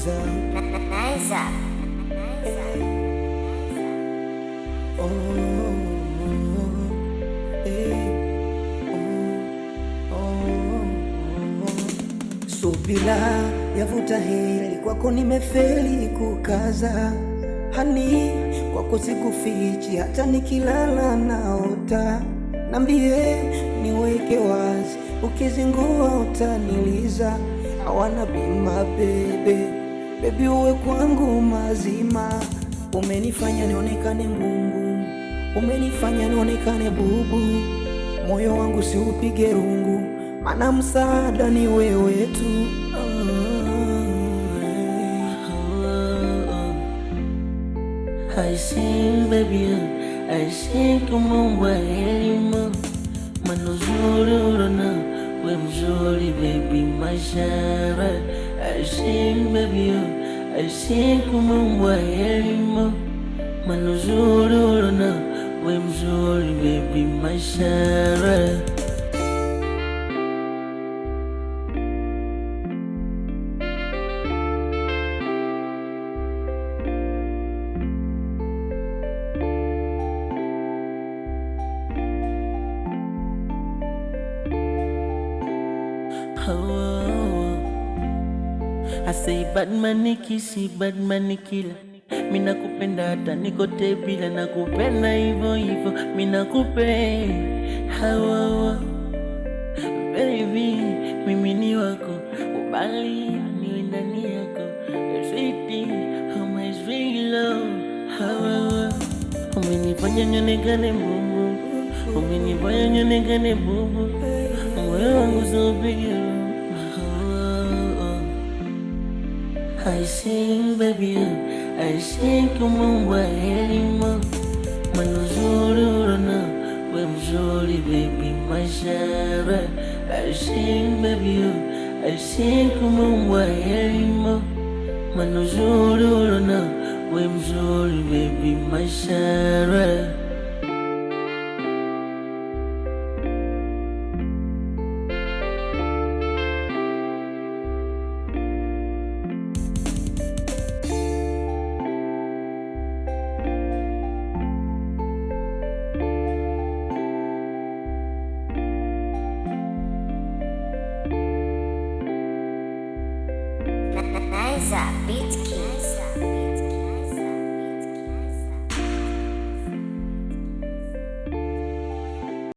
Niza. Niza. Oh, eh, subila yavuta heri, kwako nimefeli kukaza. Hani kwako sikufichi, hata nikilala naota. Nambie niweke wazi, ukizingua utaniliza. Hawana bima bebe, bebi uwe kwangu mazima. Umenifanya nionekane mbungu, umenifanya nionekane bubu. Moyo wangu si upige rungu, mana msaada ni wewe tu. I sing baby, I sing kama elimu. Manuzuri urona, we mzuri baby mashara. I sing baby, I sing kama elimu. Manuzuri urona, we mzuri baby mashara. I say bad man nikisi, bad man nikila. Mina kupenda hata nikote bila, nakupenda hivyo hivyo, mina kupe hawa. Baby, mimi ni wako, ubali niwe ndani yako. Sweetie, how much real love, hawa. Umenifanya nionekane bubu, umenifanya nionekane bubu. Moyo wangu so big. I sing baby, I sing kama elimu. Manuzuri urona, we mzuri baby mashara. I sing baby, I sing kama elimu. Manuzuri urona, we mzuri baby mashara.